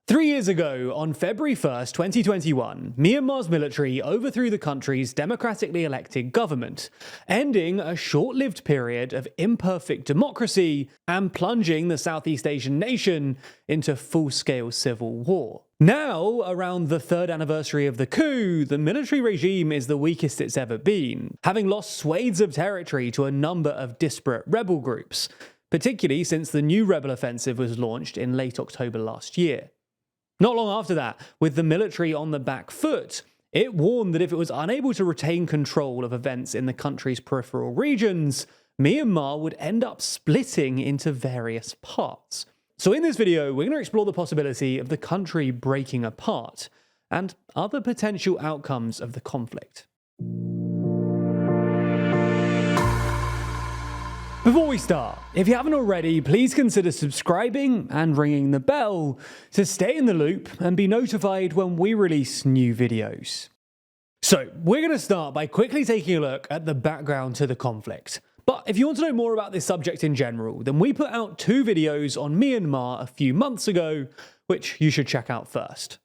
3 years ago, on February 1st, 2021, Myanmar's military overthrew the country's democratically elected government, ending a short-lived period of imperfect democracy and plunging the Southeast Asian nation into full-scale civil war. Now, around the third anniversary of the coup, the military regime is the weakest it's ever been, having lost swathes of territory to a number of disparate rebel groups, particularly since the new rebel offensive was launched in late October last year. Not long after that, with the military on the back foot, it warned that if it was unable to retain control of events in the country's peripheral regions, Myanmar would end up splitting into various parts. So in this video, we're going to explore the possibility of the country breaking apart and other potential outcomes of the conflict. Before we start, if you haven't already, please consider subscribing and ringing the bell to stay in the loop and be notified when we release new videos. So, we're going to start by quickly taking a look at the background to the conflict. But if you want to know more about this subject in general, then we put out 2 videos on Myanmar a few months ago, which you should check out first.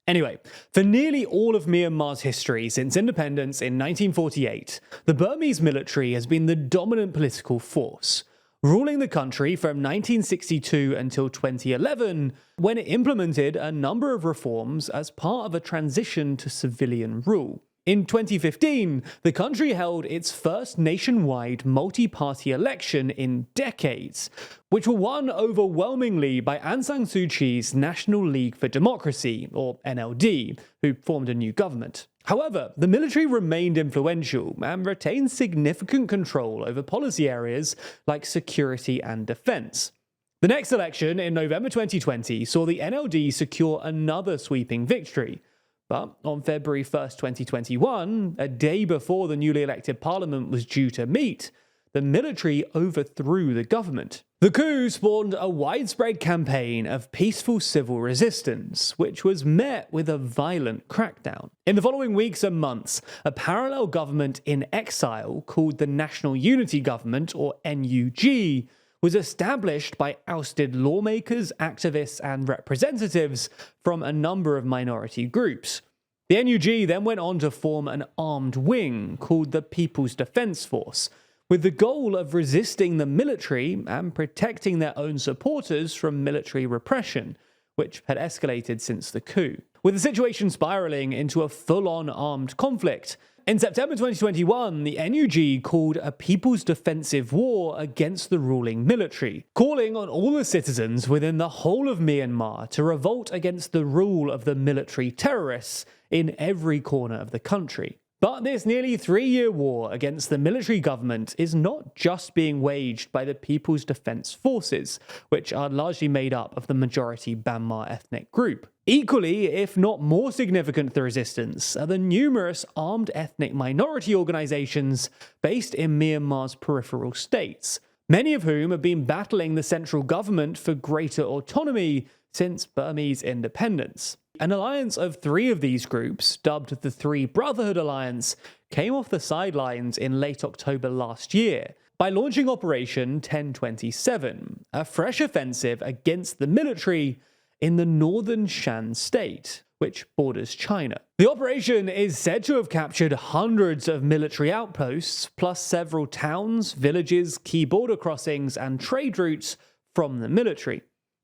Anyway, for nearly all of Myanmar's history since independence in 1948, the Burmese military has been the dominant political force, ruling the country from 1962 until 2011, when it implemented a number of reforms as part of a transition to civilian rule. In 2015, the country held its first nationwide multi-party election in decades, which were won overwhelmingly by Aung San Suu Kyi's National League for Democracy, or NLD, who formed a new government. However, the military remained influential and retained significant control over policy areas like security and defense. The next election in November 2020 saw the NLD secure another sweeping victory. But on February 1st, 2021, a day before the newly elected parliament was due to meet, the military overthrew the government. The coup spawned a widespread campaign of peaceful civil resistance, which was met with a violent crackdown. In the following weeks and months, a parallel government in exile called the National Unity Government, or NUG, was established by ousted lawmakers, activists, and representatives from a number of minority groups. The NUG then went on to form an armed wing called the People's Defense Force, with the goal of resisting the military and protecting their own supporters from military repression, which had escalated since the coup, with the situation spiraling into a full-on armed conflict. In September 2021, the NUG called a People's Defensive War against the ruling military, calling on all the citizens within the whole of Myanmar to revolt against the rule of the military terrorists in every corner of the country. But this nearly 3-year war against the military government is not just being waged by the People's Defense Forces, which are largely made up of the majority Bamar ethnic group. Equally, if not more significant to the resistance, are the numerous armed ethnic minority organizations based in Myanmar's peripheral states, many of whom have been battling the central government for greater autonomy since Burmese independence. An alliance of 3 of these groups, dubbed the Three Brotherhood Alliance, came off the sidelines in late October last year by launching Operation 1027, a fresh offensive against the military in the northern Shan state, which borders China. The operation is said to have captured hundreds of military outposts, plus several towns, villages, key border crossings, and trade routes from the military.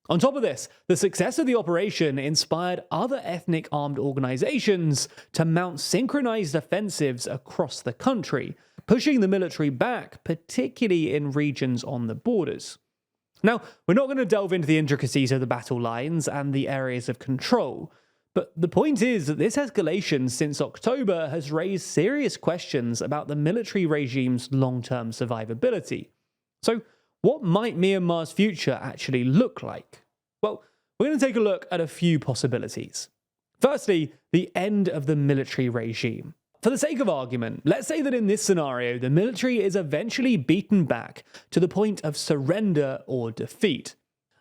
On top of this, the success of the operation inspired other ethnic armed organizations to mount synchronized offensives across the country, pushing the military back, particularly in regions on the borders. Now, we're not going to delve into the intricacies of the battle lines and the areas of control, but the point is that this escalation since October has raised serious questions about the military regime's long-term survivability. So, what might Myanmar's future actually look like? Well, we're going to take a look at a few possibilities. Firstly, the end of the military regime. For the sake of argument, let's say that in this scenario, the military is eventually beaten back to the point of surrender or defeat.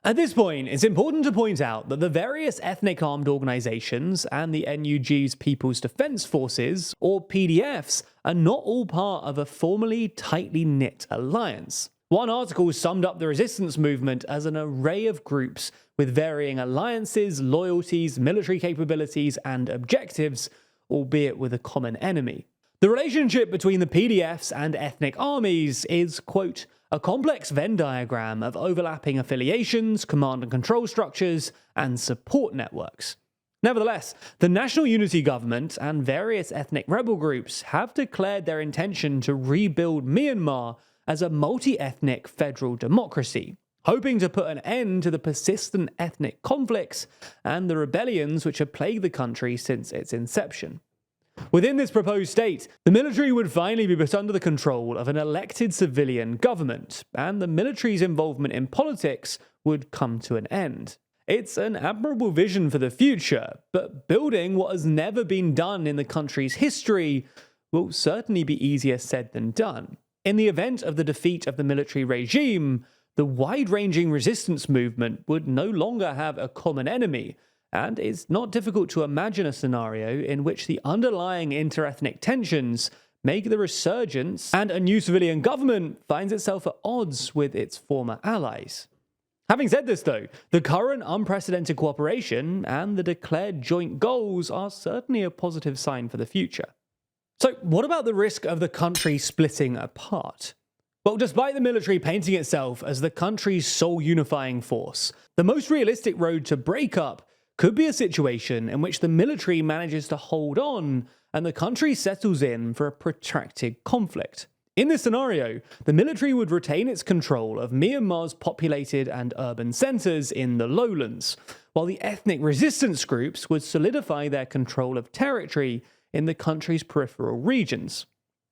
At this point, it's important to point out that the various ethnic armed organizations and the NUG's People's Defense Forces, or PDFs, are not all part of a formally tightly knit alliance. One article summed up the resistance movement as an array of groups with varying alliances, loyalties, military capabilities, and objectives, albeit with a common enemy. The relationship between the PDFs and ethnic armies is, quote, a complex Venn diagram of overlapping affiliations, command and control structures, and support networks. Nevertheless, the National Unity Government and various ethnic rebel groups have declared their intention to rebuild Myanmar as a multi-ethnic federal democracy, hoping to put an end to the persistent ethnic conflicts and the rebellions which have plagued the country since its inception. Within this proposed state, the military would finally be put under the control of an elected civilian government, and the military's involvement in politics would come to an end. It's an admirable vision for the future, but building what has never been done in the country's history will certainly be easier said than done. In the event of the defeat of the military regime, the wide-ranging resistance movement would no longer have a common enemy, and it's not difficult to imagine a scenario in which the underlying interethnic tensions make the resurgence and a new civilian government finds itself at odds with its former allies. Having said this though, the current unprecedented cooperation and the declared joint goals are certainly a positive sign for the future. So what about the risk of the country splitting apart? Well, despite the military painting itself as the country's sole unifying force, the most realistic road to breakup could be a situation in which the military manages to hold on and the country settles in for a protracted conflict. In this scenario, the military would retain its control of Myanmar's populated and urban centres in the lowlands, while the ethnic resistance groups would solidify their control of territory in the country's peripheral regions.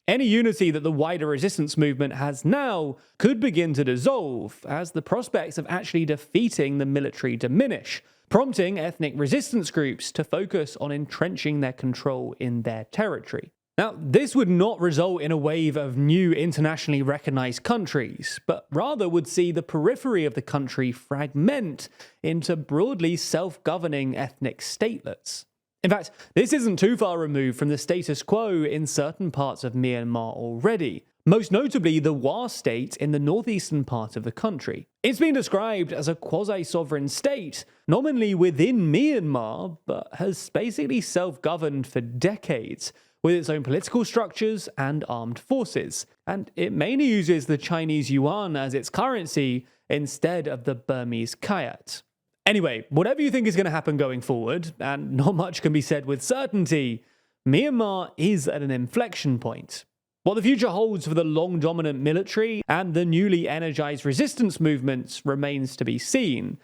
Any unity that the wider resistance movement has now could begin to dissolve as the prospects of actually defeating the military diminish, prompting ethnic resistance groups to focus on entrenching their control in their territory. Now, this would not result in a wave of new internationally recognized countries, but rather would see the periphery of the country fragment into broadly self-governing ethnic statelets. In fact, this isn't too far removed from the status quo in certain parts of Myanmar already, most notably the Wa state in the northeastern part of the country. It's been described as a quasi-sovereign state, nominally within Myanmar, but has basically self-governed for decades, with its own political structures and armed forces, and it mainly uses the Chinese yuan as its currency instead of the Burmese kyat. Anyway, whatever you think is going to happen going forward, and not much can be said with certainty, Myanmar is at an inflection point. What the future holds for the long-dominant military and the newly energized resistance movements remains to be seen.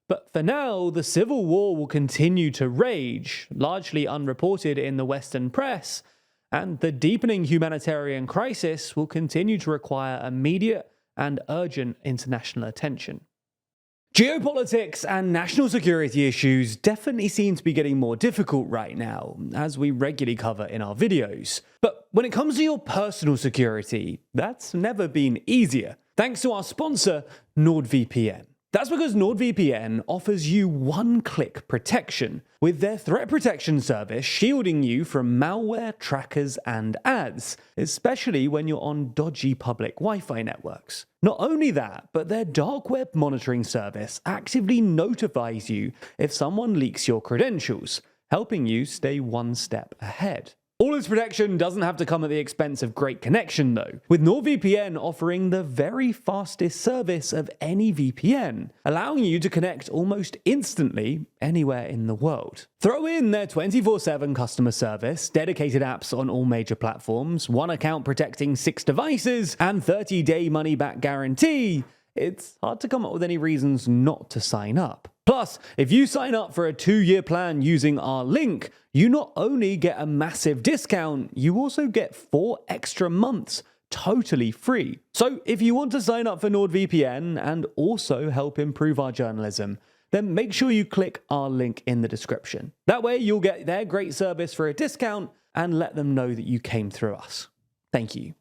But for now, the civil war will continue to rage, largely unreported in the Western press, and the deepening humanitarian crisis will continue to require immediate and urgent international attention. Geopolitics and national security issues definitely seem to be getting more difficult right now, as we regularly cover in our videos. But when it comes to your personal security, that's never been easier, thanks to our sponsor, NordVPN. That's because NordVPN offers you one-click protection, with their threat protection service shielding you from malware, trackers, and ads, especially when you're on dodgy public Wi-Fi networks. Not only that, but their dark web monitoring service actively notifies you if someone leaks your credentials, helping you stay one step ahead. All this protection doesn't have to come at the expense of great connection though, with NordVPN offering the very fastest service of any VPN, allowing you to connect almost instantly anywhere in the world. Throw in their 24/7 customer service, dedicated apps on all major platforms, one account protecting 6 devices, and 30-day money-back guarantee. It's hard to come up with any reasons not to sign up. Plus, if you sign up for a 2-year plan using our link, you not only get a massive discount, you also get 4 extra months totally free. So if you want to sign up for NordVPN and also help improve our journalism, then make sure you click our link in the description. That way you'll get their great service for a discount and let them know that you came through us. Thank you.